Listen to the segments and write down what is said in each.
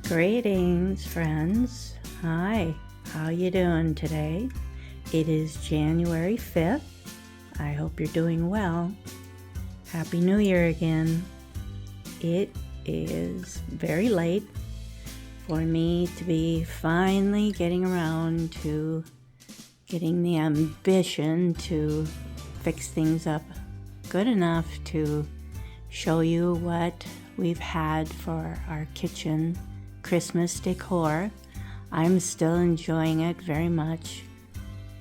Greetings, friends. Hi, how you doing today? It is January 5th. I hope you're doing well. Happy New Year again. It is very late for me to be finally getting around to getting the ambition to fix things up good enough to show you what we've had for our kitchen Christmas decor. I'm still enjoying it very much.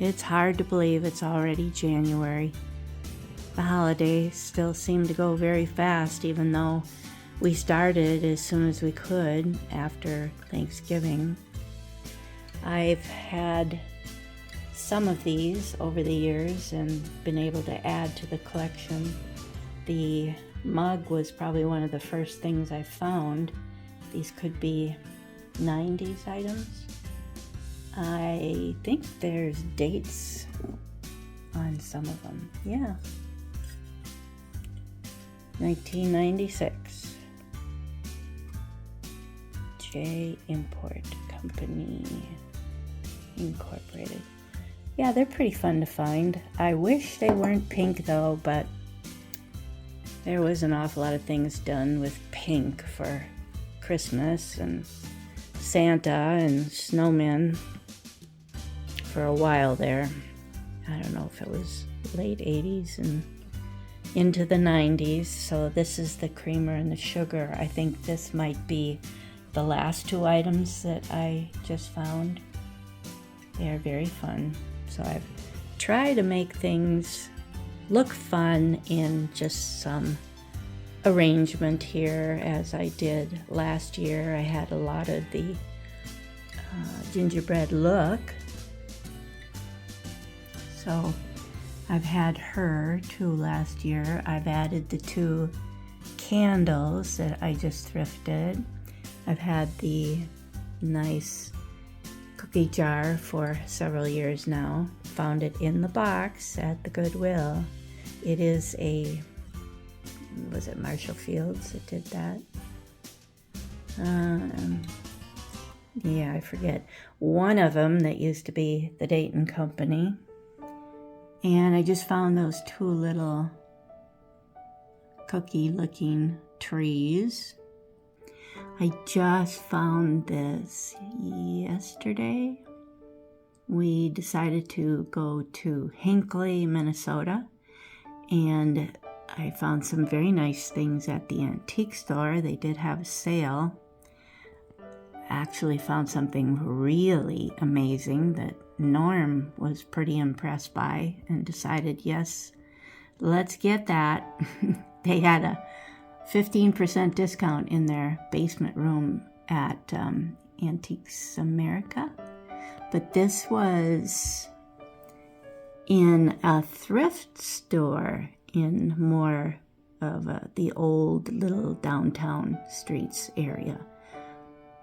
It's hard to believe it's already January. The holidays still seem to go very fast, even though we started as soon as we could after Thanksgiving. I've had some of these over the years and been able to add to the collection. The mug was probably one of the first things I found. These could be 90s items. I think there's dates on some of them. Yeah. 1996. J Import Company Incorporated. Yeah, they're pretty fun to find. I wish they weren't pink though, but there was an awful lot of things done with pink for Christmas and Santa and snowmen for a while there. I don't know if it was late 80s and into the 90s. So this is the creamer and the sugar. I think this might be the last two items that I just found. They are very fun. So I've tried to make things look fun in just some arrangement here, as I did last year. I had a lot of the gingerbread look. So I've had her too last year. I've added the two candles that I just thrifted. I've had the nice cookie jar for several years now. Found it in the box at the Goodwill. It is a, was it Marshall Fields that did that? Yeah, I forget. One of them that used to be the Dayton Company. And I just found those two little cookie-looking trees. I just found this yesterday. We decided to go to Hinckley, Minnesota, and I found some very nice things at the antique store. They did have a sale. Actually found something really amazing that Norm was pretty impressed by and decided, yes, let's get that. They had a 15% discount in their basement room at Antiques America. But this was in a thrift store in more of the old little downtown streets area,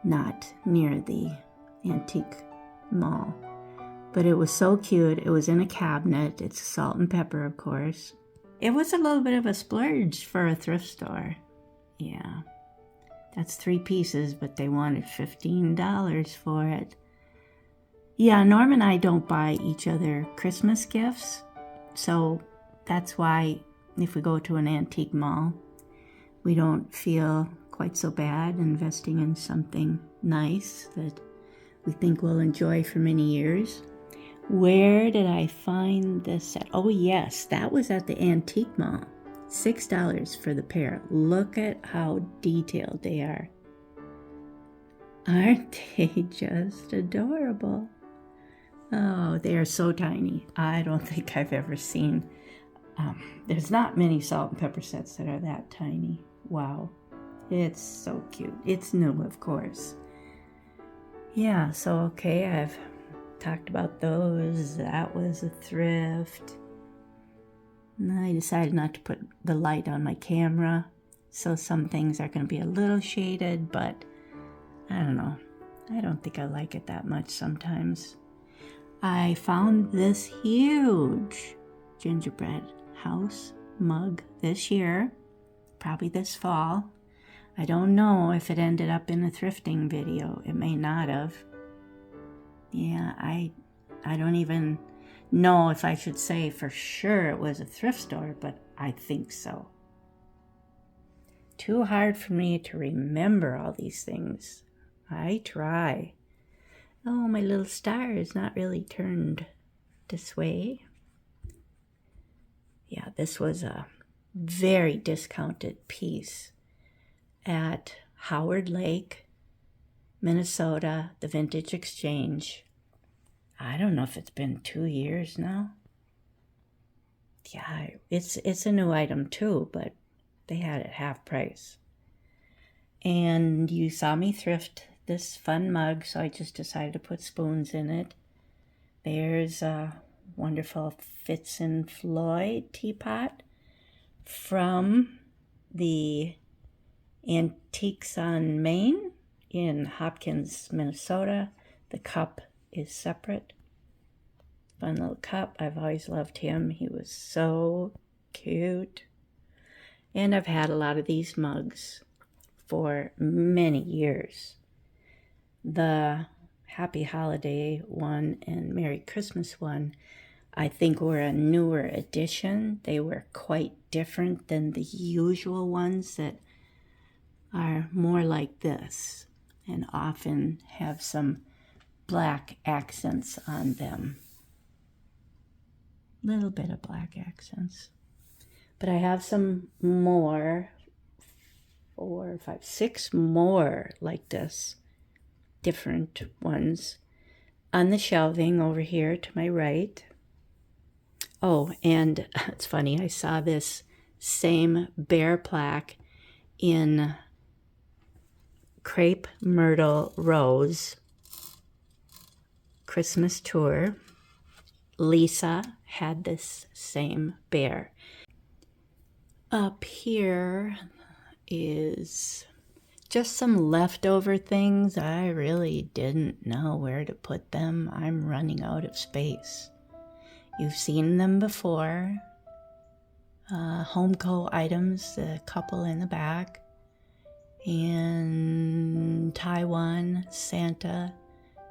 not near the antique mall. But it was so cute. It was in a cabinet. It's salt and pepper, of course. It was a little bit of a splurge for a thrift store. Yeah. That's 3 pieces, but they wanted $15 for it. Yeah, Norm and I don't buy each other Christmas gifts. So that's why if we go to an antique mall, we don't feel quite so bad investing in something nice that we think we'll enjoy for many years. Where did I find this set? Oh yes, that was at the antique mall. $6 for the pair. Look at how detailed they are. Aren't they just adorable? Oh, they are so tiny. I don't think I've ever seen. There's not many salt and pepper sets that are that tiny. Wow. It's so cute. It's new, of course. Yeah, so okay, I've talked about those. That was a thrift. I decided not to put the light on my camera, so some things are going to be a little shaded, but I don't know. I don't think I like it that much sometimes. I found this huge gingerbread house mug this year, probably this fall. I don't know if it ended up in a thrifting video. It may not have. Yeah, I don't even know if I should say for sure it was a thrift store, but I think so. Too hard for me to remember all these things. I try. Oh, my little star is not really turned this way. Yeah, this was a very discounted piece at Howard Lake, Minnesota, the Vintage Exchange. I don't know if it's been 2 years now. Yeah, it's a new item too, but they had it half price. And you saw me thrift this fun mug, so I just decided to put spoons in it. There's a wonderful Fitz and Floyd teapot from the Antiques on Main in Hopkins, Minnesota. The cup is separate. Fun little cup. I've always loved him. He was so cute. And I've had a lot of these mugs for many years. The Happy Holiday one and Merry Christmas one, I think, were a newer addition. They were quite different than the usual ones that are more like this and often have some black accents on them. Little bit of black accents. But I have some more, 4, 5, 6 more like this, different ones, on the shelving over here to my right. Oh, and it's funny, I saw this same bear plaque in Crepe Myrtle Rose Christmas tour. Lisa had this same bear. Up here is just some leftover things. I really didn't know where to put them. I'm running out of space. You've seen them before. Homeco items, the couple in the back. And Taiwan, Santa,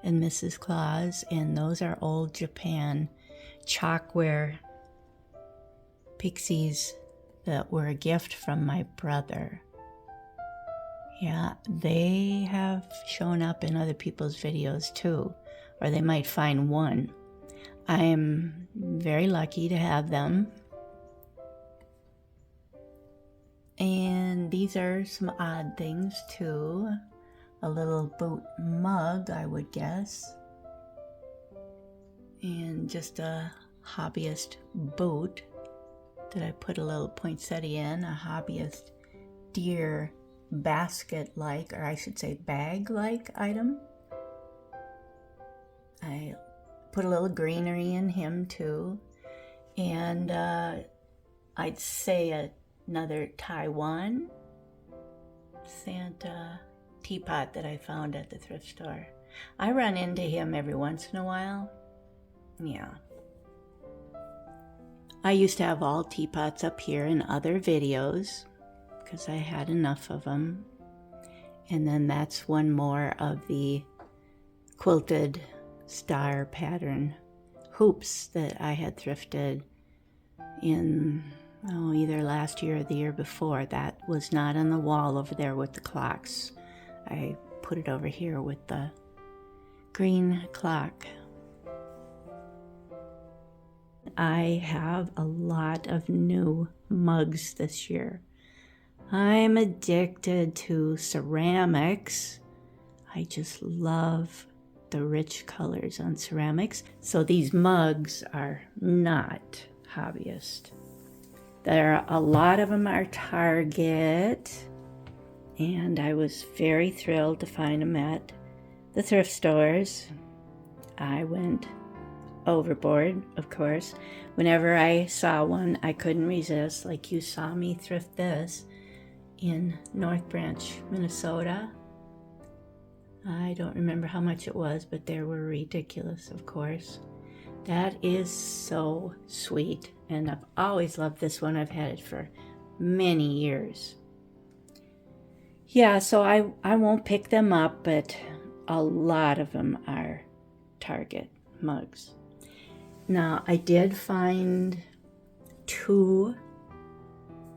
and Mrs. Claus. And those are old Japan chalkware pixies that were a gift from my brother. Yeah, they have shown up in other people's videos too, or they might find one. I'm very lucky to have them. And these are some odd things too. A little boot mug, I would guess. And just a hobbyist boot that I put a little poinsettia in, a hobbyist deer basket-like, or I should say bag-like item. I put a little greenery in him too. And I'd say another Taiwan Santa teapot that I found at the thrift store. I run into him every once in a while. Yeah. I used to have all teapots up here in other videos because I had enough of them. And then that's one more of the quilted star pattern hoops that I had thrifted in either last year or the year before. That was not on the wall over there with the clocks. I put it over here with the green clock. I have a lot of new mugs this year. I'm addicted to ceramics. I just love the rich colors on ceramics. So these mugs are not hobbyist. A lot of them are Target, and I was very thrilled to find them at the thrift stores. I went overboard, of course. Whenever I saw one, I couldn't resist. Like you saw me thrift this in North Branch, Minnesota. I don't remember how much it was, but they were ridiculous, of course. That is so sweet, and I've always loved this one. I've had it for many years. Yeah, so I won't pick them up, but a lot of them are Target mugs. Now, I did find 2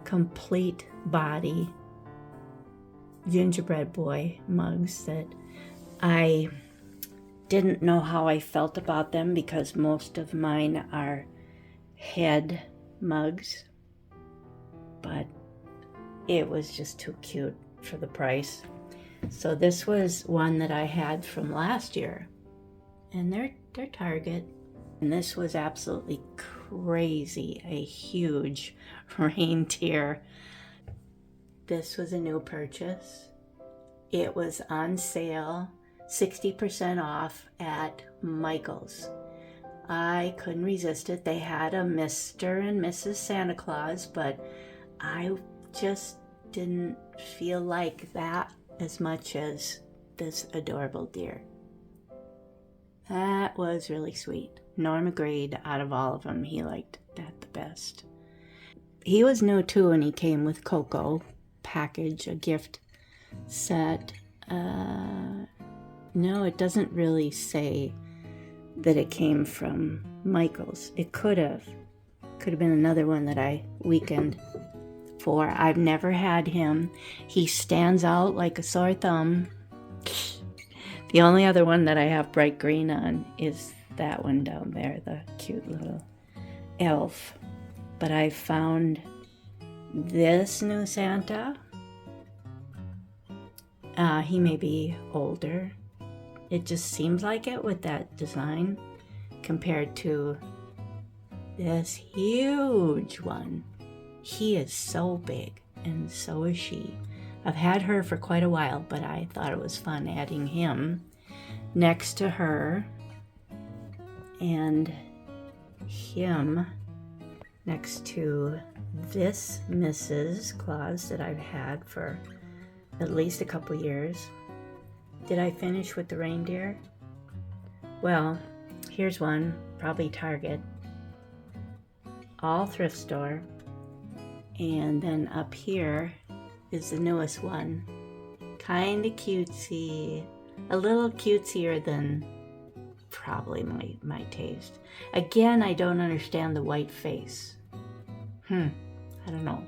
complete body gingerbread boy mugs that I didn't know how I felt about them because most of mine are head mugs, but it was just too cute for the price. So this was one that I had from last year, and they're Target. And this was absolutely crazy, a huge reindeer. This was a new purchase. It was on sale, 60% off at Michael's. I couldn't resist it. They had a Mr. and Mrs. Santa Claus, but I just didn't feel like that as much as this adorable deer. That was really sweet. Norm agreed. Out of all of them, he liked that the best. He was new too, and he came with Coco package, a gift set. No, it doesn't really say that it came from Michael's. It could have been another one that I weakened for. I've never had him. He stands out like a sore thumb. The only other one that I have bright green on is that one down there, the cute little elf. But I found this new Santa. He may be older. It just seems like it with that design compared to this huge one. He is so big, and so is she. I've had her for quite a while, but I thought it was fun adding him next to her and him next to this Mrs. Claus that I've had for at least a couple years. Did I finish with the reindeer? Well, here's one, probably Target, all thrift store. And then up here is the newest one. Kinda cutesy. A little cutesier than probably my taste. Again, I don't understand the white face. I don't know.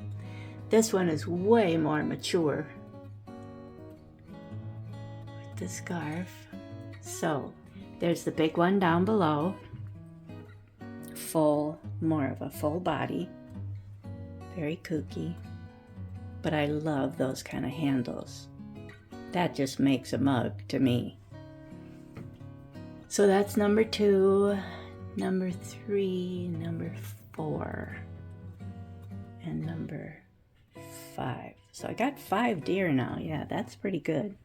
This one is way more mature. With the scarf. So, there's the big one down below. More of a full body. Very kooky. But I love those kind of handles. That just makes a mug to me. So that's number 2, number 3, number 4, and number 5. So I got 5 deer now. Yeah, that's pretty good.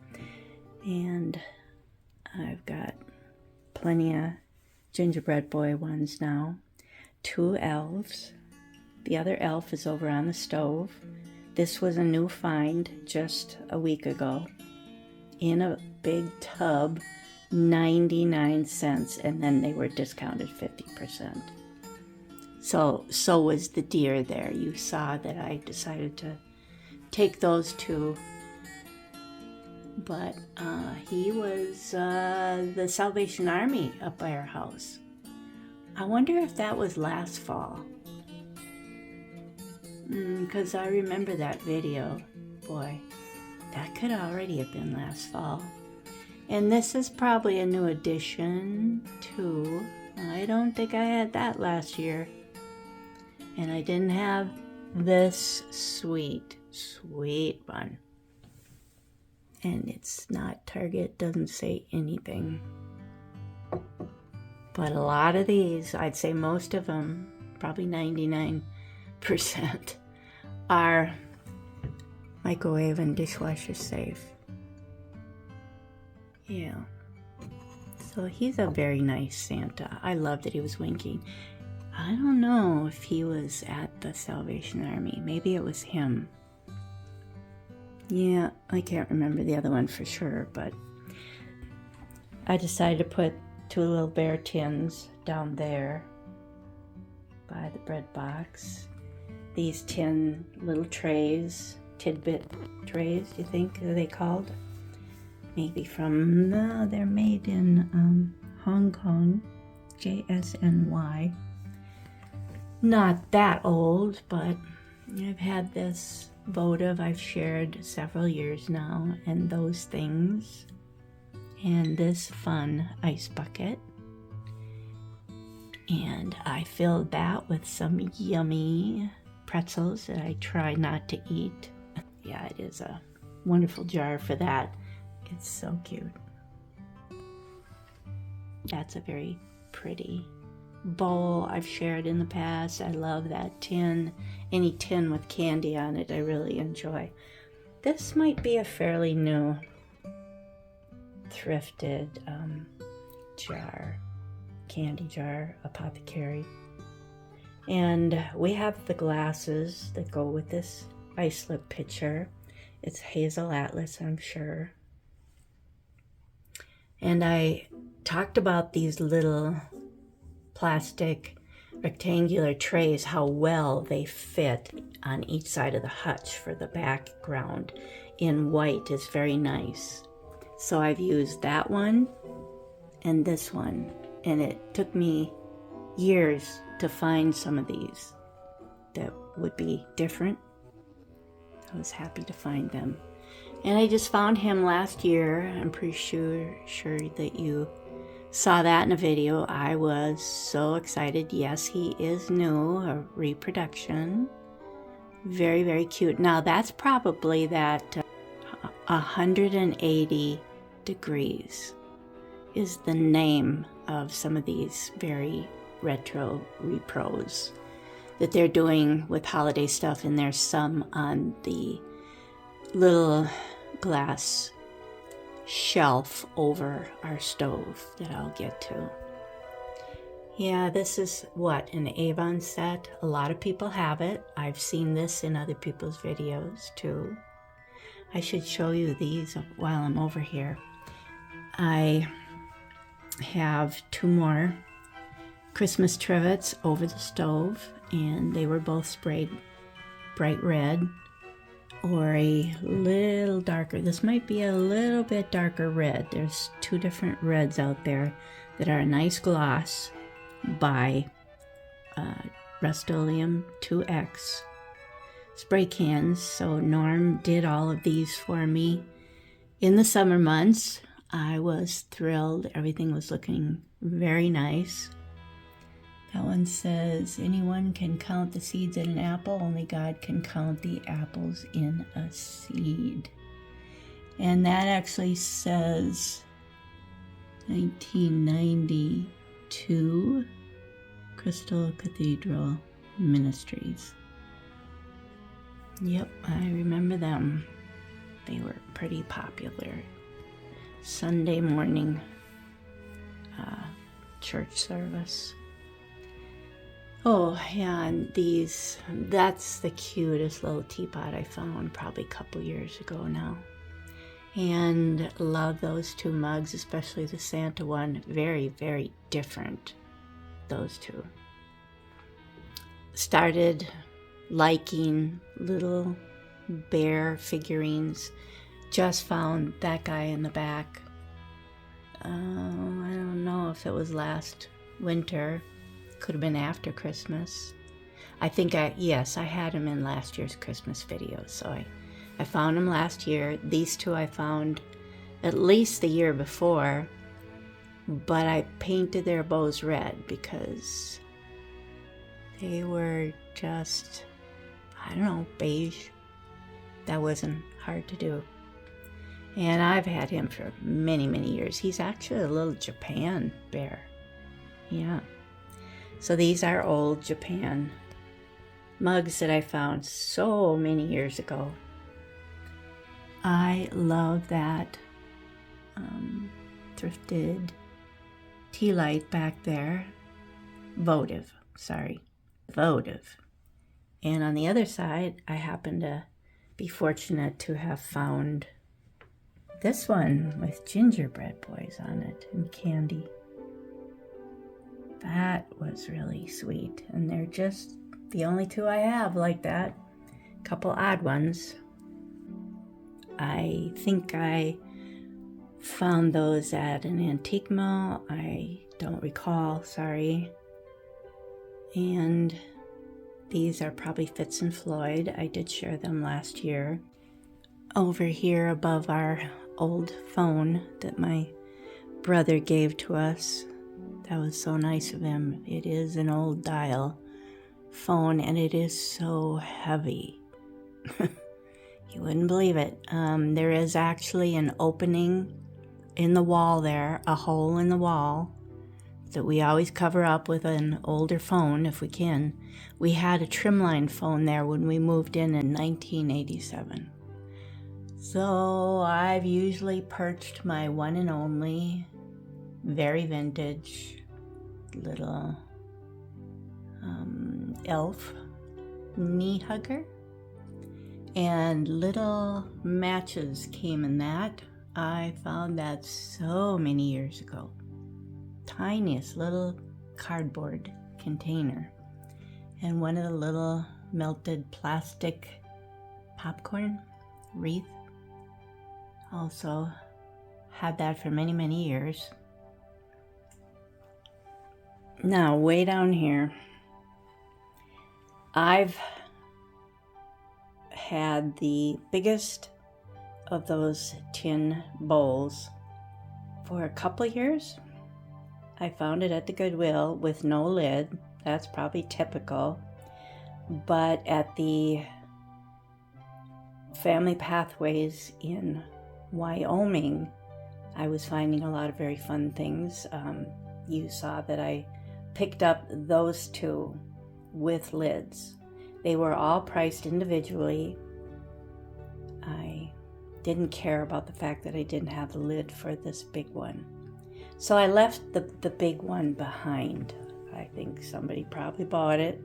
And I've got plenty of gingerbread boy ones now. 2 elves. The other elf is over on the stove. This was a new find just a week ago. In a big tub, 99 cents, and then they were discounted 50%. So was the deer there. You saw that I decided to take those 2. But he was the Salvation Army up by our house. I wonder if that was last fall. Because I remember that video. Boy, that could already have been last fall. And this is probably a new addition too. I don't think I had that last year. And I didn't have this sweet one. And it's not Target, doesn't say anything. But a lot of these, I'd say most of them, probably 99%, are microwave and dishwasher safe. Yeah. So he's a very nice Santa. I love that he was winking. I don't know if he was at the Salvation Army. Maybe it was him. Yeah, I can't remember the other one for sure, but I decided to put 2 little bear tins down there by the bread box. These tin little trays, tidbit trays, do you think are they called? Maybe from, no, they're made in Hong Kong, JSNY. Not that old, but I've had this votive I've shared several years now, and those things, and this fun ice bucket. And I filled that with some yummy pretzels that I try not to eat. Yeah, it is a wonderful jar for that. It's so cute. That's a very pretty bowl I've shared in the past. I love that tin. Any tin with candy on it I really enjoy. This might be a fairly new thrifted jar, candy jar, apothecary. And we have the glasses that go with this icelip pitcher. It's hazel atlas, I'm sure. And I talked about these little plastic rectangular trays, how well they fit on each side of the hutch for the background in white is very nice. So I've used that one and this one, and it took me years to find some of these that would be different. I was happy to find them. And I just found him last year. I'm pretty sure that you saw that in a video. I was so excited. Yes, he is new, a reproduction. Very, very cute. Now that's probably that 180 degrees is the name of some of these very retro repros that they're doing with holiday stuff, and there's some on the little glass shelf over our stove that I'll get to. Yeah, this is what, an Avon set. A lot of people have it. I've seen this in other people's videos too. I should show you these while I'm over here. I have two more Christmas Trivets over the stove, and they were both sprayed bright red or a little darker. This might be a little bit darker red. There's two different reds out there that are a nice gloss by Rust-Oleum 2X spray cans. So Norm did all of these for me in the summer months. I was thrilled. Everything was looking very nice. That one says, anyone can count the seeds in an apple, only God can count the apples in a seed. And that actually says 1992 Crystal Cathedral Ministries. Yep, I remember them. They were pretty popular. Sunday morning church service. Oh, yeah, and these, that's the cutest little teapot I found probably a couple years ago now. And love those two mugs, especially the Santa one. Very, very different, those two. Started liking little bear figurines. Just found that guy in the back. I don't know if it was last winter. Could have been after Christmas. I think yes, I had him in last year's Christmas video. So I found him last year. These two I found at least the year before, but I painted their bows red because they were just, I don't know, beige. That wasn't hard to do. And I've had him for many, many years. He's actually a little Japan bear. Yeah. So these are old Japan mugs that I found so many years ago. I love that thrifted tea light back there. Votive. And on the other side, I happen to be fortunate to have found this one with gingerbread boys on it and candy. That was really sweet. And they're just the only two I have like that. Couple odd ones. I think I found those at an antique mall. I don't recall, sorry. And these are probably Fitz and Floyd. I did share them last year. Over here above our old phone that my brother gave to us. That was so nice of him. It is an old dial phone and it is so heavy. You wouldn't believe it. There is actually an opening in the wall there, a hole in the wall that we always cover up with an older phone if we can. We had a trimline phone there when we moved in 1987. So I've usually perched my one and only, very vintage, little elf knee hugger. And little matches came in that. I found that so many years ago. Tiniest little cardboard container. And one of the little melted plastic popcorn wreath. Also had that for many, many years. Now, way down here, I've had the biggest of those tin bowls for a couple of years. I found it at the Goodwill with no lid. That's probably typical. But at the Family Pathways in Wyoming, I was finding a lot of very fun things. You saw that I picked up those two with lids. They were all priced individually. I didn't care about the fact that I didn't have the lid for this big one. So I left the big one behind. I think somebody probably bought it.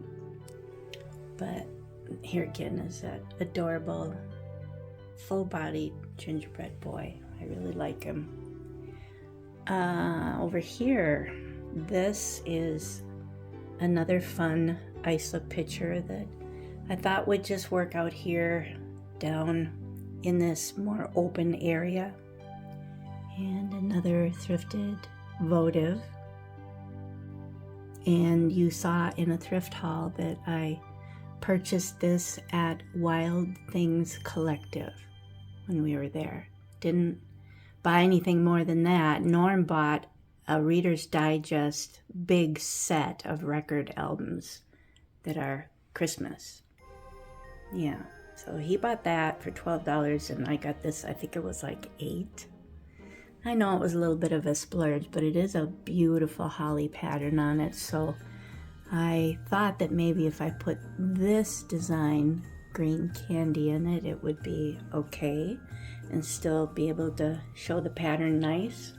But here again is that adorable, full-bodied gingerbread boy. I really like him. Over here, this is another fun ice look picture that I thought would just work out here down in this more open area. And another thrifted votive. And you saw in a thrift haul that I purchased this at Wild Things Collective when we were there. Didn't buy anything more than that. Norm bought a Reader's Digest big set of record albums that are Christmas. Yeah, so he bought that for $12 and I got this, I think it was like $8. I know it was a little bit of a splurge, but it is a beautiful holly pattern on it, so I thought that maybe if I put this design green candy in it, it would be okay and still be able to show the pattern nice.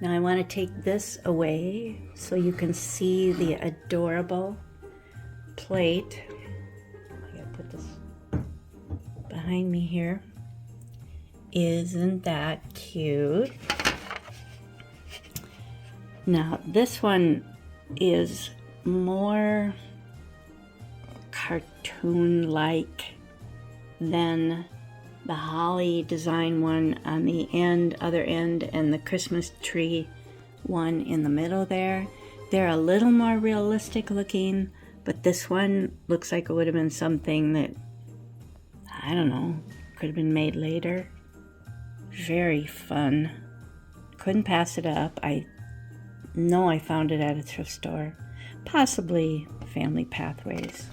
Now I want to take this away so you can see the adorable plate. I gotta put this behind me here. Isn't that cute? Now this one is more cartoon-like than the holly design one on the other end, and the Christmas tree one in the middle there. They're a little more realistic looking, but this one looks like it would have been something that, I don't know, could have been made later. Very fun. Couldn't pass it up. I know I found it at a thrift store, possibly Family Pathways.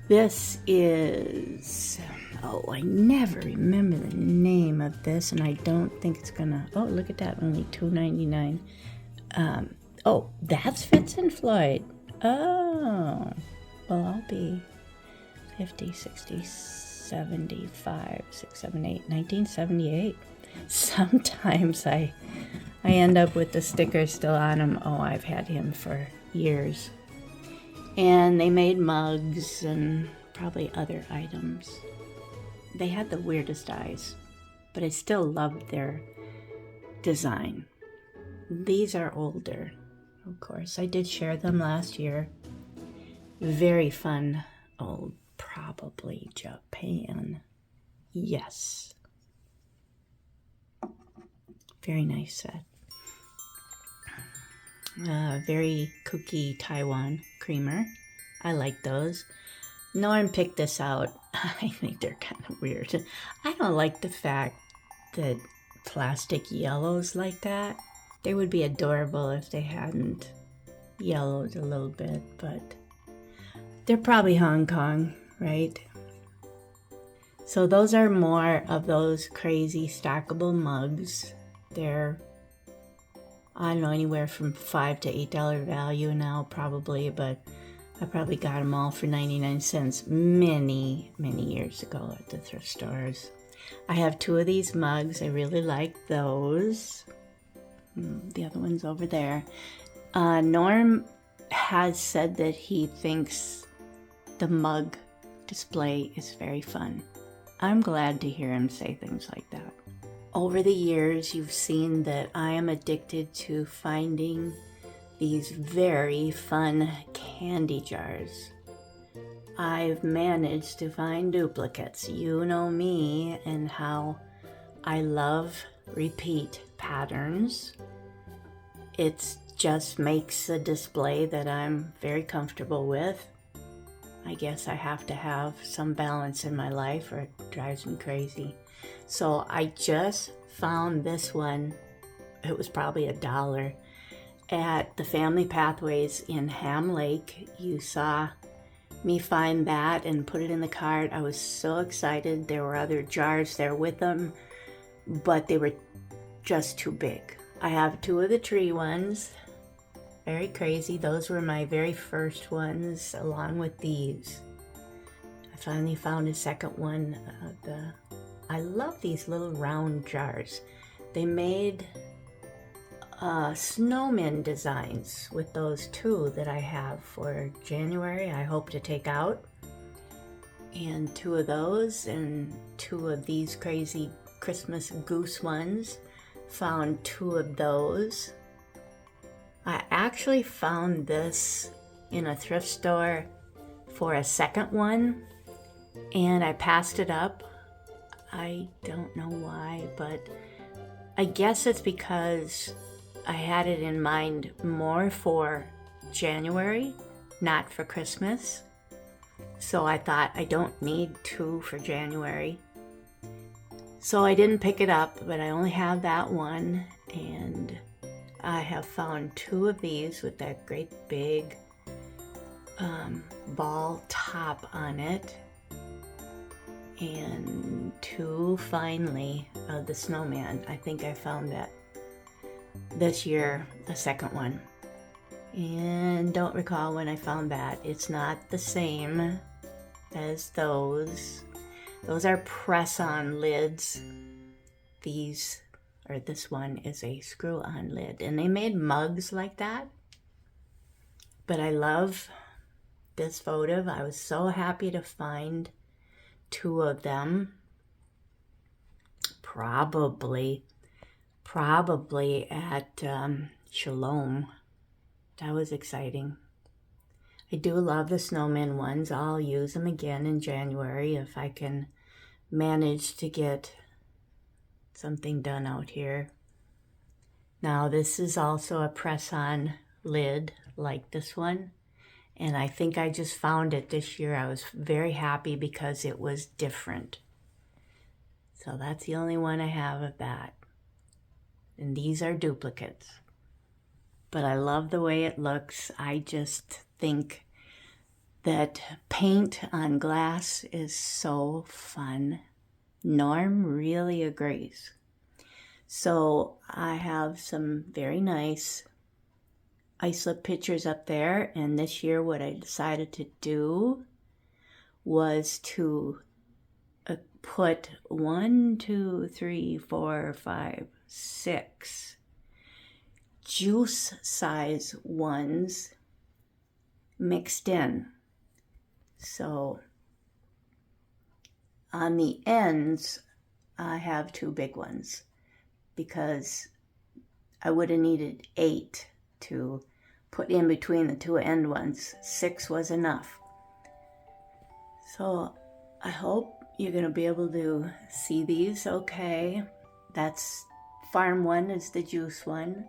This is, I never remember the name of this, and I don't think it's gonna, look at that, only $2.99. That's Fitz and Floyd. Well, I'll be 50, 60, 75, 6, 7, 8, 1978. Sometimes I end up with the sticker still on him. I've had him for years. And they made mugs and probably other items. They had the weirdest eyes, but I still loved their design. These are older, of course. I did share them last year. Very fun. Probably Japan. Yes. Very nice set. Very kooky Taiwan creamer. I like those. Norm picked this out. I think they're kind of weird. I don't like the fact that plastic yellows like that. They would be adorable if they hadn't yellowed a little bit, but they're probably Hong Kong, right? So those are more of those crazy stackable mugs. They're, I don't know, anywhere from $5 to $8 value now probably, but I probably got them all for 99 cents many, many years ago at the thrift stores. I have 2 of these mugs. I really like those. The other one's over there. Norm has said that he thinks the mug display is very fun. I'm glad to hear him say things like that. Over the years, you've seen that I am addicted to finding these very fun candy jars. I've managed to find duplicates. You know me and how I love repeat patterns. It just makes a display that I'm very comfortable with. I guess I have to have some balance in my life or it drives me crazy. So I just found this one. It was probably $1 at the Family Pathways in Ham Lake. You saw me find that and put it in the cart. I was so excited. There were other jars there with them, but they were just too big. I have 2 of the tree ones. Very crazy. Those were my very first ones along with these. I finally found a second one. I love these little round jars. They made snowman designs with those 2 that I have for January. I hope to take out. And 2 of those and 2 of these crazy Christmas goose ones. Found 2 of those. I actually found this in a thrift store for a second one, and I passed it up. I don't know why, but I guess it's because I had it in mind more for January, not for Christmas. So I thought I don't need 2 for January. So I didn't pick it up, but I only have that one, and I have found 2 of these with that great big ball top on it, and 2 finally of the snowman. I think I found that this year, the second one, and don't recall when I found that. It's not the same as those. Those are press-on lids. This one is a screw-on lid, and they made mugs like that. But I love this votive. I was so happy to find 2 of them. Probably at Shalom. That was exciting. I do love the snowman ones. I'll use them again in January if I can manage to get something done out here. Now this is also a press-on lid like this one, and I think I just found it this year. I was very happy because it was different. So that's the only one I have of that. And these are duplicates. But I love the way it looks. I just think that paint on glass is so fun. Norm really agrees. So I have some very nice islip pictures up there, and this year what I decided to do was to put 6 juice size ones mixed in. So on the ends, I have 2 big ones because I would have needed 8 to put in between the 2 end ones. 6 was enough. So I hope you're going to be able to see these okay. That's farm one is the juice one.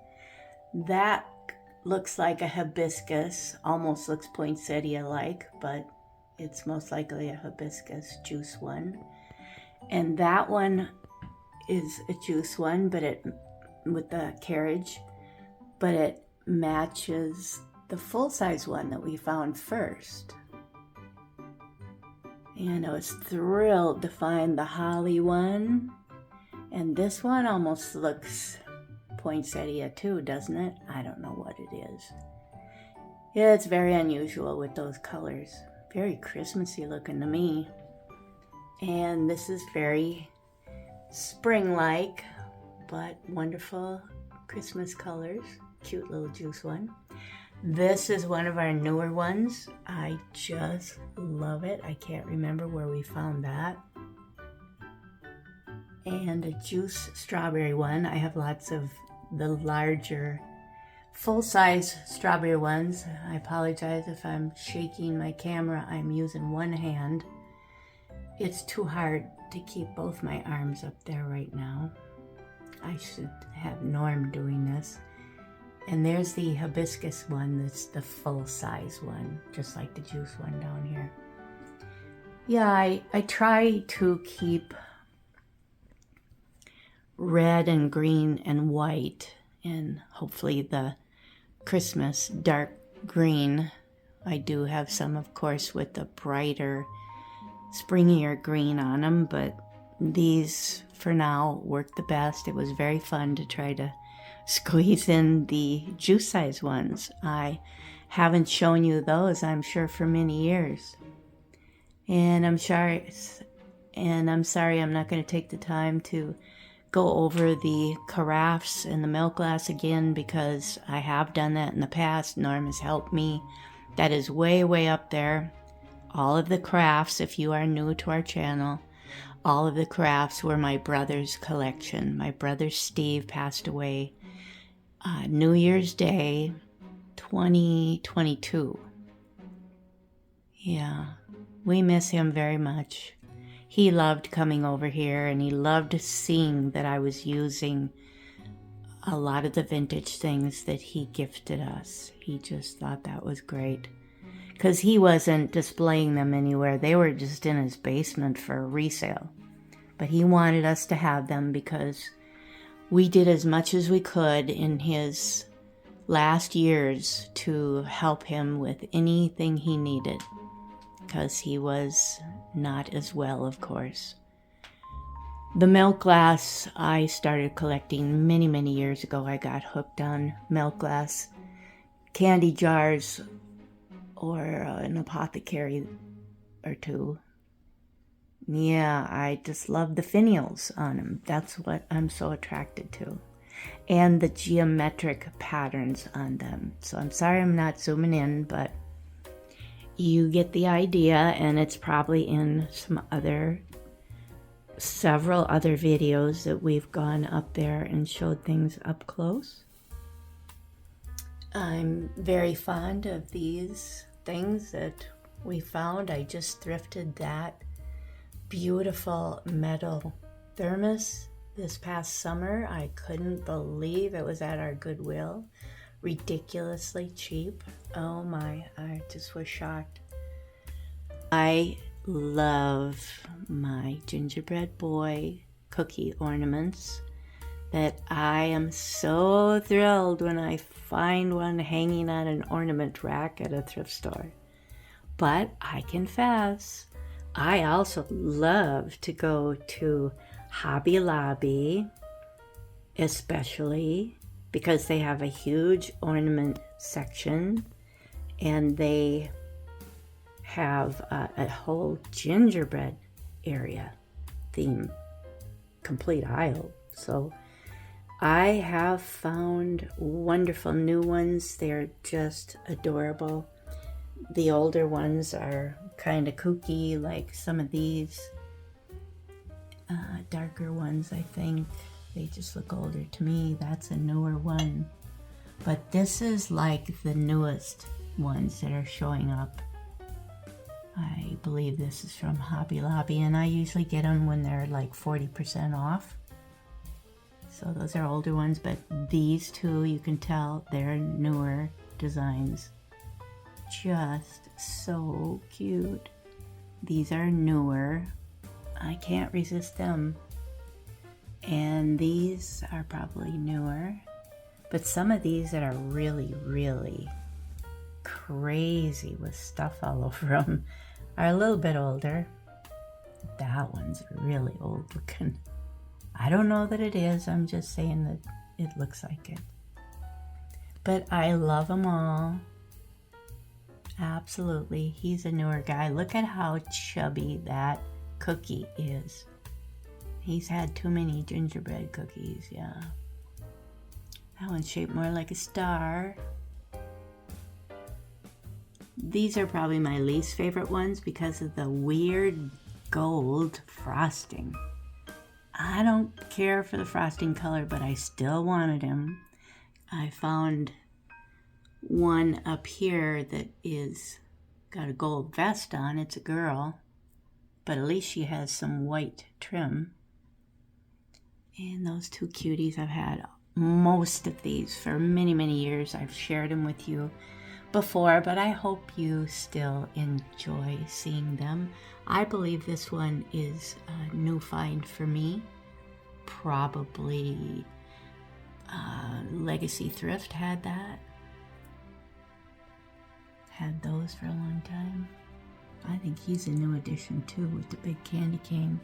That looks like a hibiscus, almost looks poinsettia-like, but it's most likely a hibiscus juice one. And that one is a juice one, but it with the carriage, but it matches the full-size one that we found first. And I was thrilled to find the holly one. And this one almost looks poinsettia too, doesn't it? I don't know what it is. Yeah, it's very unusual with those colors. Very Christmassy looking to me. And this is very spring-like, but wonderful Christmas colors. Cute little juice one. This is one of our newer ones. I just love it. I can't remember where we found that. And a juice strawberry one. I have lots of the larger full-size strawberry ones. I apologize if I'm shaking my camera. I'm using one hand. It's too hard to keep both my arms up there right now. I should have Norm doing this. And there's the hibiscus one, that's the full-size one, just like the juice one down here. Yeah, I try to keep red and green and white, and hopefully the Christmas dark green. I do have some, of course, with the brighter, springier green on them, but these, for now, work the best. It was very fun to try to squeeze in the juice size ones. I haven't shown you those, I'm sure, for many years. And I'm sorry I'm not going to take the time to go over the carafes and the milk glass again, because I have done that in the past. Norm has helped me. That is way, way up there. All of the crafts, if you are new to our channel, all of the crafts were my brother's collection. My brother Steve passed away New Year's Day 2022. Yeah, we miss him very much. He loved coming over here, and he loved seeing that I was using a lot of the vintage things that he gifted us. He just thought that was great, because he wasn't displaying them anywhere. They were just in his basement for resale. But he wanted us to have them because we did as much as we could in his last years to help him with anything he needed, because he was not as well, of course. The milk glass I started collecting many, many years ago. I got hooked on milk glass, candy jars, or an apothecary or two. Yeah, I just love the finials on them. That's what I'm so attracted to. And the geometric patterns on them. So I'm sorry I'm not zooming in, but you get the idea, and it's probably in several other videos that we've gone up there and showed things up close. I'm very fond of these things that we found. I just thrifted that beautiful metal thermos this past summer. I couldn't believe it was at our Goodwill. Ridiculously cheap. Oh my, I just was shocked. I love my gingerbread boy cookie ornaments that I am so thrilled when I find one hanging on an ornament rack at a thrift store. But I confess, I also love to go to Hobby Lobby, especially because they have a huge ornament section, and they have a whole gingerbread area theme, complete aisle. So I have found wonderful new ones. They're just adorable. The older ones are kind of kooky, like some of these darker ones. I think they just look older to me. That's a newer one, but this is like the newest ones that are showing up. I believe this is from Hobby Lobby, and I usually get them when they're like 40% off. So those are older ones, but these two, you can tell they're newer designs. Just so cute. These are newer. I can't resist them. And these are probably newer. But some of these that are really, really crazy with stuff all over them are a little bit older. That one's really old looking. I don't know that it is. I'm just saying that it looks like it. But I love them all. Absolutely. He's a newer guy. Look at how chubby that cookie is. He's had too many gingerbread cookies, yeah. That one's shaped more like a star. These are probably my least favorite ones because of the weird gold frosting. I don't care for the frosting color, but I still wanted him. I found one up here that is got a gold vest on. It's a girl, but at least she has some white trim. And those two cuties, I've had most of these for many, many years. I've shared them with you before, but I hope you still enjoy seeing them. I believe this one is a new find for me. Probably Legacy Thrift had that. Had those for a long time. I think he's a new addition too with the big candy cane.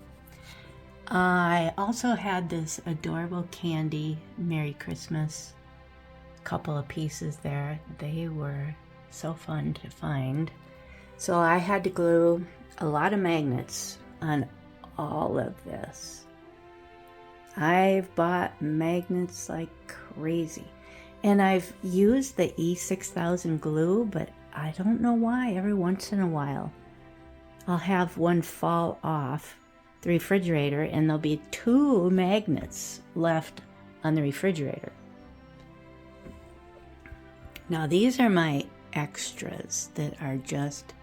I also had this adorable candy Merry Christmas. Couple of pieces there. They were so fun to find. So I had to glue a lot of magnets on all of this. I've bought magnets like crazy. And I've used the E6000 glue, but I don't know why. Every once in a while, I'll have one fall off the refrigerator and there'll be 2 magnets left on the refrigerator. Now these are my extras that are just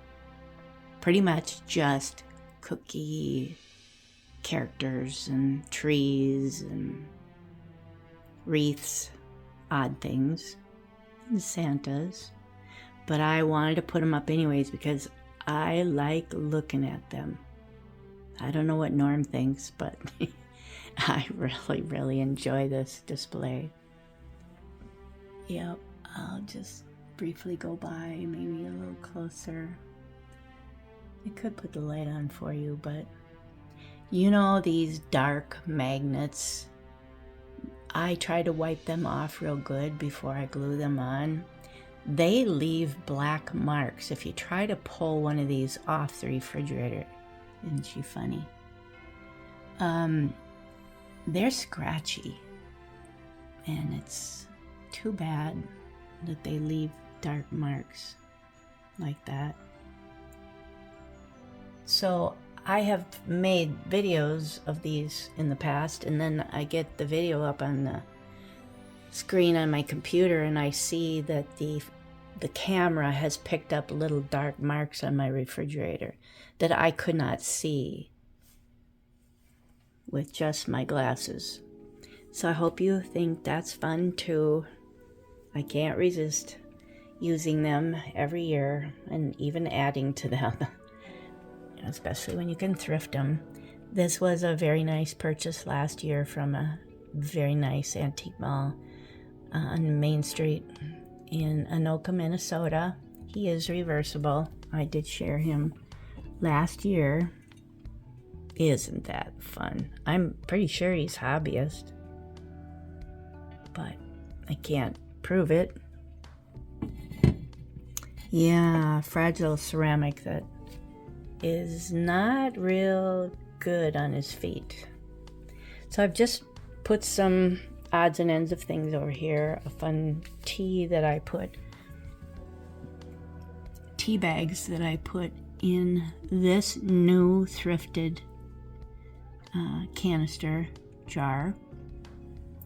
pretty much just cookie characters and trees and wreaths, odd things, and Santas. But I wanted to put them up anyways because I like looking at them. I don't know what Norm thinks, but I really, really enjoy this display. Yep, I'll just briefly go by, maybe a little closer. I could put the light on for you, but you know these dark magnets, I try to wipe them off real good before I glue them on. They leave black marks if you try to pull one of these off the refrigerator. Isn't she funny? They're scratchy, and it's too bad that they leave dark marks like that. So I have made videos of these in the past, and then I get the video up on the screen on my computer and I see that the camera has picked up little dark marks on my refrigerator that I could not see with just my glasses. So I hope you think that's fun too. I can't resist using them every year and even adding to them, especially when you can thrift them. This was a very nice purchase last year from a very nice antique mall on Main Street in Anoka, Minnesota. He is reversible. I did share him last year. Isn't that fun? I'm pretty sure he's hobbyist, but I can't prove it. Yeah, fragile ceramic that is not real good on his feet. So I've just put some odds and ends of things over here. A fun tea bags that I put in this new thrifted canister jar.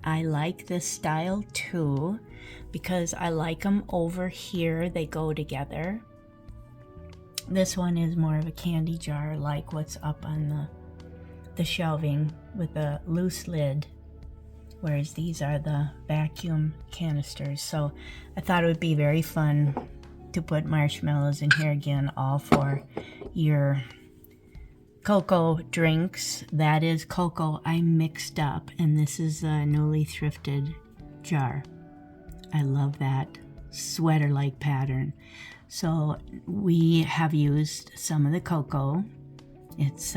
I like this style too because I like them over here. They go together. This one is more of a candy jar, like what's up on the shelving with a loose lid, whereas these are the vacuum canisters. So I thought it would be very fun to put marshmallows in here again, all for your cocoa drinks. That is cocoa I mixed up, and this is a newly thrifted jar. I love that sweater-like pattern. So we have used some of the cocoa. It's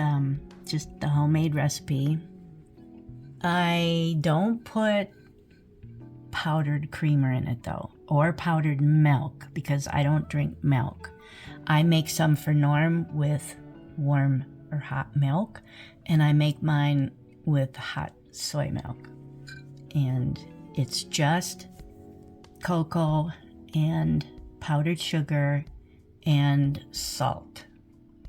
just the homemade recipe. I don't put powdered creamer in it though, or powdered milk, because I don't drink milk. I make some for Norm with warm or hot milk, and I make mine with hot soy milk. And it's just cocoa and powdered sugar and salt.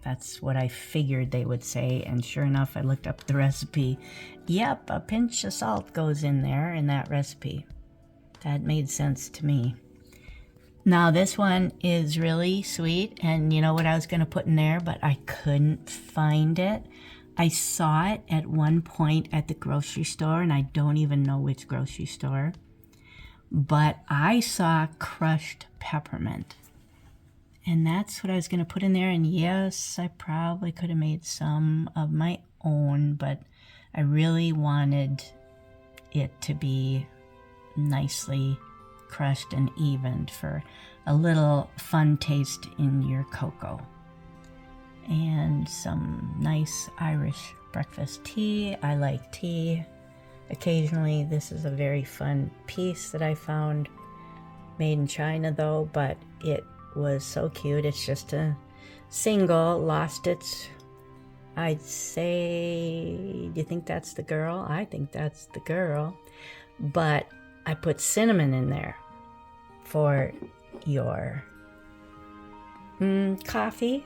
That's what I figured they would say, and sure enough, I looked up the recipe. Yep, a pinch of salt goes in there in that recipe. That made sense to me. Now this one is really sweet, and you know what I was going to put in there, but I couldn't find it. I saw it at one point at the grocery store, and I don't even know which grocery store, but I saw crushed peppermint. And that's what I was going to put in there. And yes, I probably could have made some of my own, but I really wanted it to be nicely crushed and evened for a little fun taste in your cocoa. And some nice Irish breakfast tea. I like tea. Occasionally, this is a very fun piece that I found. Made in China though, but it was so cute. It's just a single, lost its, I'd say, do you think that's the girl? I think that's the girl. But I put cinnamon in there for your coffee.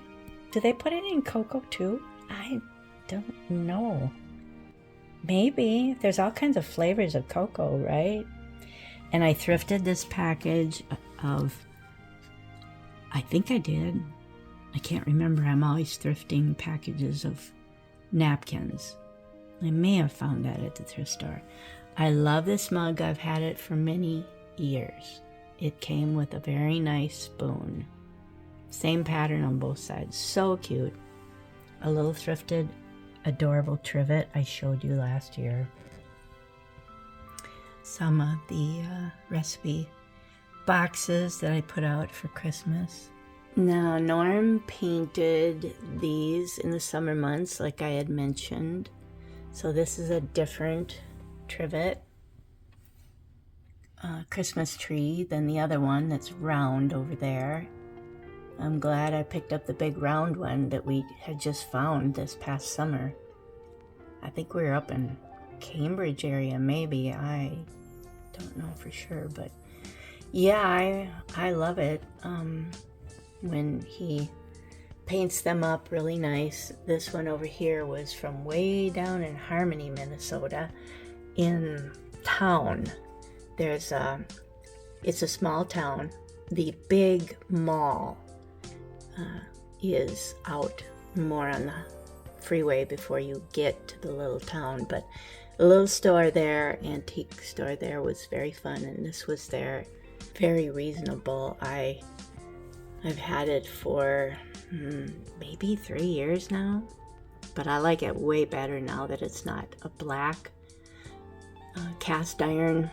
Do they put it in cocoa too? I don't know. Maybe. There's all kinds of flavors of cocoa, right? And I thrifted this package of, I think I did. I can't remember. I'm always thrifting packages of napkins. I may have found that at the thrift store. I love this mug. I've had it for many years. It came with a very nice spoon. Same pattern on both sides. So cute. A little thrifted, adorable trivet I showed you last year. Some of the recipe boxes that I put out for Christmas. Now, Norm painted these in the summer months, like I had mentioned. So this is a different trivet Christmas tree than the other one that's round over there. I'm glad I picked up the big round one that we had just found this past summer. I think we were up in Cambridge area, maybe. I don't know for sure, but yeah, I love it when he paints them up really nice. This one over here was from way down in Harmony, Minnesota, in town. It's a small town. The big mall is out more on the freeway before you get to the little town, but the little store there, antique store there, was very fun, and this was there. Very reasonable. I've had it for maybe 3 years now, but I like it way better now that it's not a black cast iron.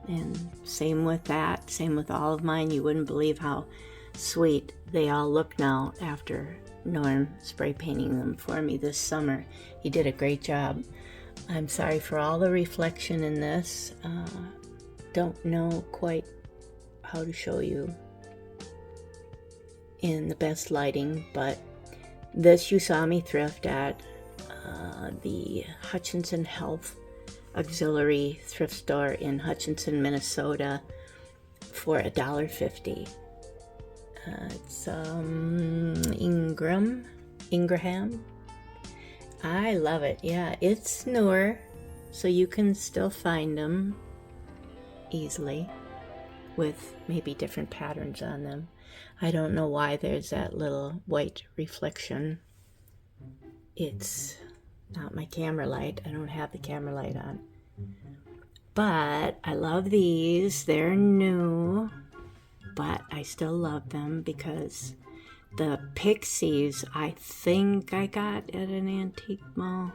And same with that, same with all of mine. You wouldn't believe how sweet they all look now after Norm spray painting them for me this summer. He did a great job. I'm sorry for all the reflection in this. Don't know quite how to show you in the best lighting, but this you saw me thrift at the Hutchinson Health Auxiliary thrift store in Hutchinson, Minnesota for $1.50. It's Ingraham. I love it. Yeah, it's newer, so you can still find them easily with maybe different patterns on them. I don't know why there's that little white reflection. It's not my camera light. I don't have the camera light on. But I love these. They're new, but I still love them because the Pixies, I think I got at an antique mall.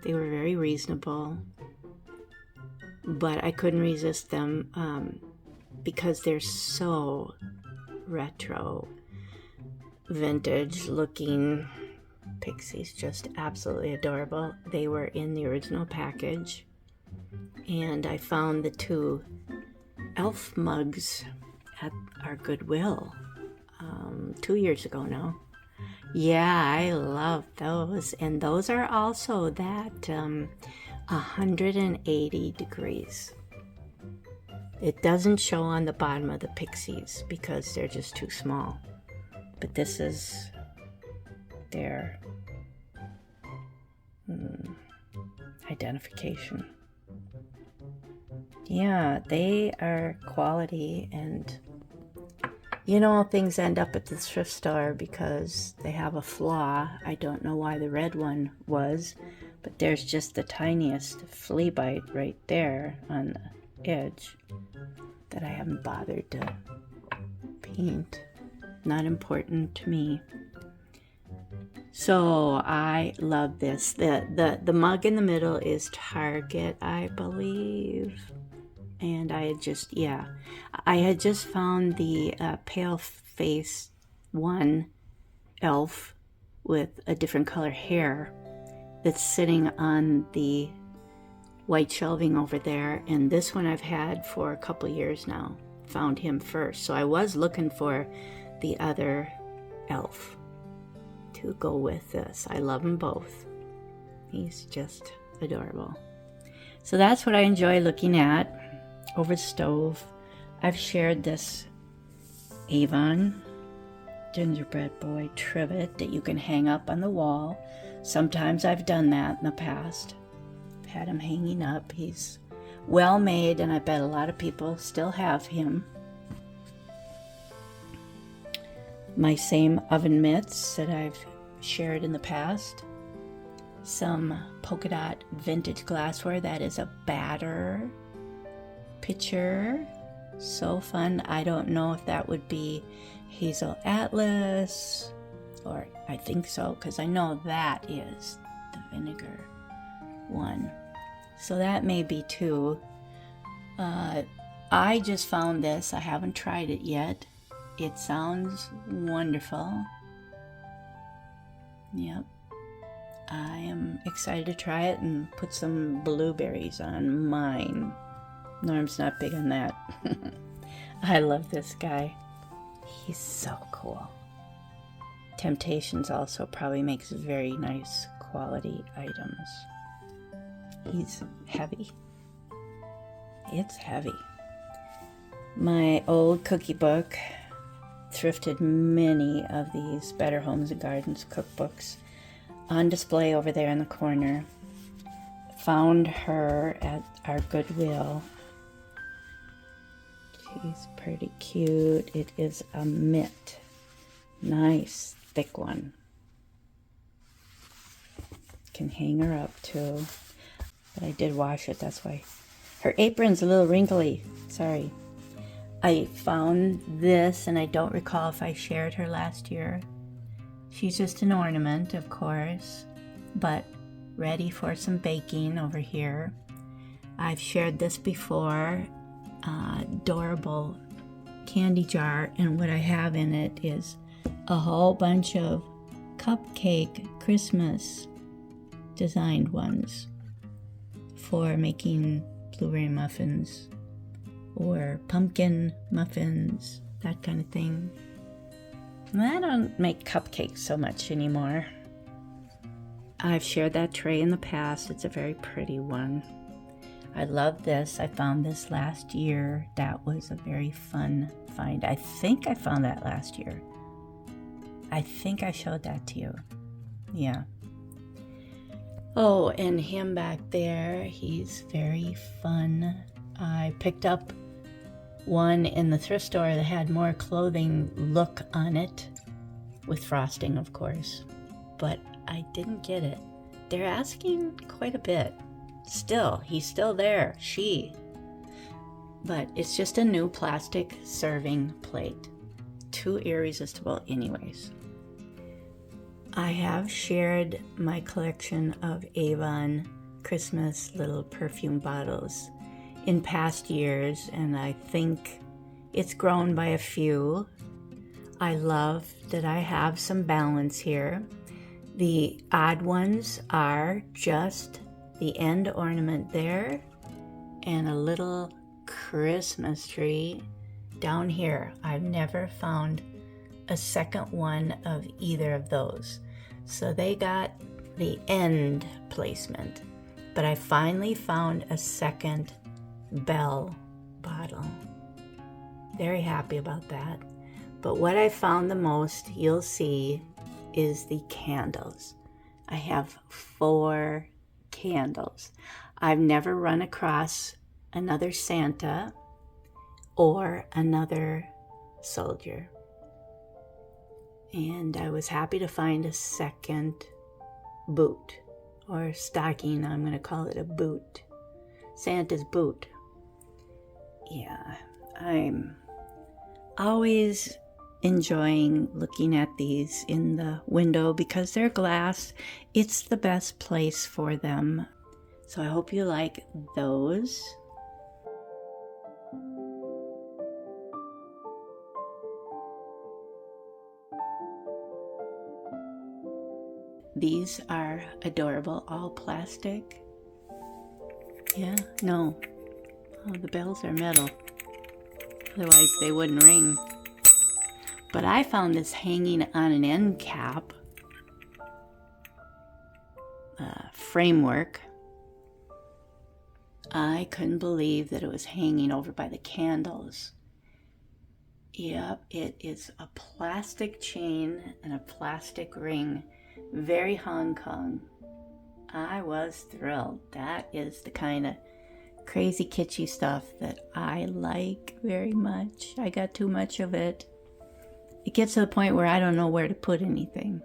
They were very reasonable, but I couldn't resist them because they're so retro, vintage looking. Pixies, just absolutely adorable. They were in the original package, and I found the 2 elf mugs at our Goodwill 2 years ago now. Yeah, I love those. And those are also that 180 degrees. It doesn't show on the bottom of the Pixies because they're just too small. But this is their identification. Yeah, they are quality, and you know, things end up at the thrift store because they have a flaw. I don't know why the red one was, but there's just the tiniest flea bite right there on the edge that I haven't bothered to paint. Not important to me. So I love this. The mug in the middle is Target, I believe. And I had just found the pale face one elf with a different color hair that's sitting on the white shelving over there. And this one I've had for a couple years now. Found him first. So I was looking for the other elf to go with this. I love them both. He's just adorable. So that's what I enjoy looking at over the stove. I've shared this Avon gingerbread boy trivet that you can hang up on the wall. Sometimes I've done that in the past. I've had him hanging up. He's well made, and I bet a lot of people still have him. My same oven mitts that I've shared in the past. Some polka dot vintage glassware that is a batter pitcher. So fun. I don't know if that would be Hazel Atlas, or I think so, because I know that is the vinegar one. So that may be too. I just found this. I haven't tried it yet. It sounds wonderful. Yep. I am excited to try it and put some blueberries on mine. Norm's not big on that. I love this guy. He's so cool. Temptations also probably makes very nice quality items. He's heavy. It's heavy. My old cookie book. Thrifted many of these Better Homes and Gardens cookbooks on display over there in the corner. Found her at our Goodwill. She's pretty cute. It is a mitt. Nice, thick one. Can hang her up too. But I did wash it, that's why. Her apron's a little wrinkly. Sorry. I found this, and I don't recall if I shared her last year. She's just an ornament, of course, but ready for some baking over here. I've shared this before. Adorable candy jar, and what I have in it is a whole bunch of cupcake Christmas designed ones for making blueberry muffins or pumpkin muffins, that kind of thing. I don't make cupcakes so much anymore. I've shared that tray in the past. It's a very pretty one. I love this. I found this last year. That was a very fun find. I think I found that last year. I think I showed that to you. Yeah. Oh, and him back there, he's very fun. I picked up one in the thrift store that had more clothing look on it, with frosting, of course, but I didn't get it. They're asking quite a bit. Still, he's still there, but it's just a new plastic serving plate. Too irresistible anyways. I have shared my collection of Avon Christmas little perfume bottles in past years, and I think it's grown by a few. I love that I have some balance here. The odd ones are just the end ornament there and a little Christmas tree down here. I've never found a second one of either of those. So they got the end placement. But I finally found a second bell bottle. Very happy about that. But what I found the most, you'll see, is the candles. I have 4 candles. I've never run across another Santa or another soldier. And I was happy to find a second boot, or stocking. I'm going to call it a boot. Santa's boot. Yeah, I'm always enjoying looking at these in the window because they're glass. It's the best place for them. So I hope you like those. These are adorable, all plastic. Yeah, no. Oh, the bells are metal. Otherwise they wouldn't ring. But I found this hanging on an end cap framework. I couldn't believe that it was hanging over by the candles. Yep, it is a plastic chain and a plastic ring. Very Hong Kong. I was thrilled. That is the kind of crazy kitschy stuff that I like very much. I got too much of it. It gets to the point where I don't know where to put anything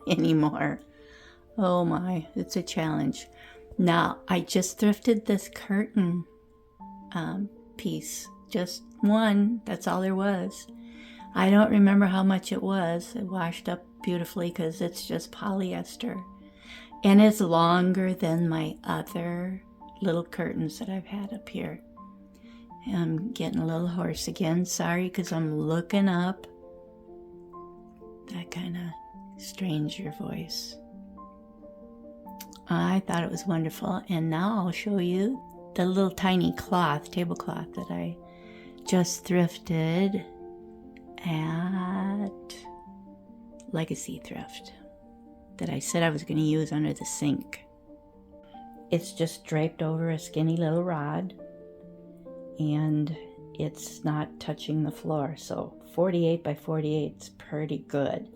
anymore. Oh my, it's a challenge. Now, I just thrifted this curtain piece. Just one, that's all there was. I don't remember how much it was. It washed up beautifully because it's just polyester. And it's longer than my other little curtains that I've had up here. I'm getting a little hoarse again. Sorry, because I'm looking up. That kind of stranger voice. I thought it was wonderful. And now I'll show you the little tiny cloth, tablecloth that I just thrifted at Legacy Thrift that I said I was going to use under the sink. It's just draped over a skinny little rod and it's not touching the floor. So 48 by 48 is pretty good.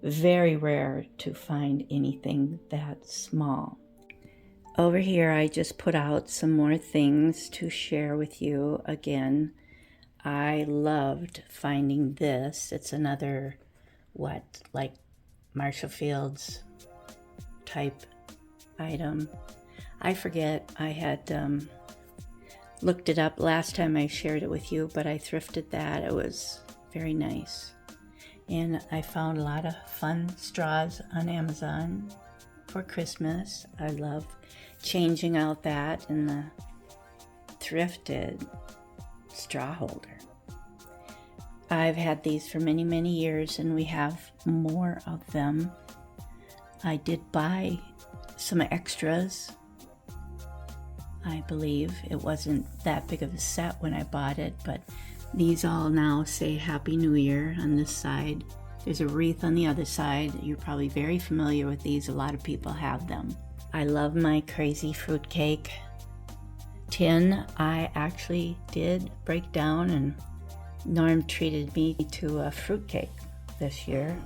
Very rare to find anything that small. Over here I just put out some more things to share with you again. I loved finding this. It's another, like Marshall Fields type item. I forget, I had looked it up last time I shared it with you, but I thrifted that. It was very nice. And I found a lot of fun straws on Amazon for Christmas. I love changing out that in the thrifted straw holder. I've had these for many, many years and we have more of them. I did buy some extras. I believe it wasn't that big of a set when I bought it, but these all now say Happy New Year on this side. There's a wreath on the other side. You're probably very familiar with these. A lot of people have them. I love my crazy fruitcake tin. I actually did break down and Norm treated me to a fruitcake this year.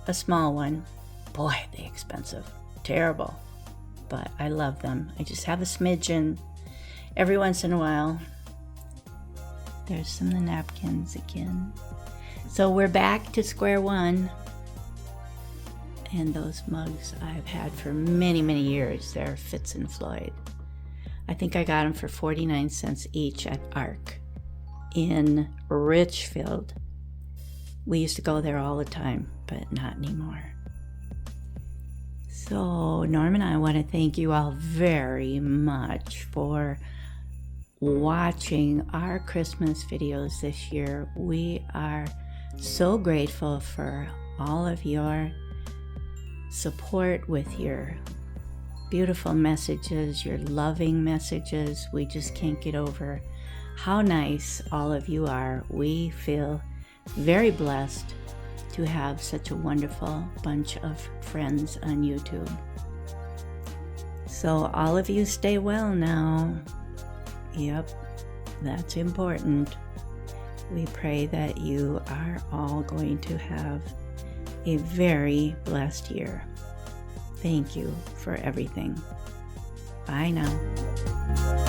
A small one. Boy, are they expensive. Terrible. But I love them. I just have a smidgen every once in a while. There's some of the napkins again. So we're back to square one. And those mugs I've had for many, many years. They're Fitz and Floyd. I think I got them for 49 cents each at ARC in Richfield. We used to go there all the time, but not anymore. So Norm and I want to thank you all very much for watching our Christmas videos this year. We are so grateful for all of your support with your beautiful messages, your loving messages. We just can't get over how nice all of you are. We feel very blessed to have such a wonderful bunch of friends on YouTube. So all of you stay well now. Yep, that's important. We pray that you are all going to have a very blessed year. Thank you for everything. Bye now.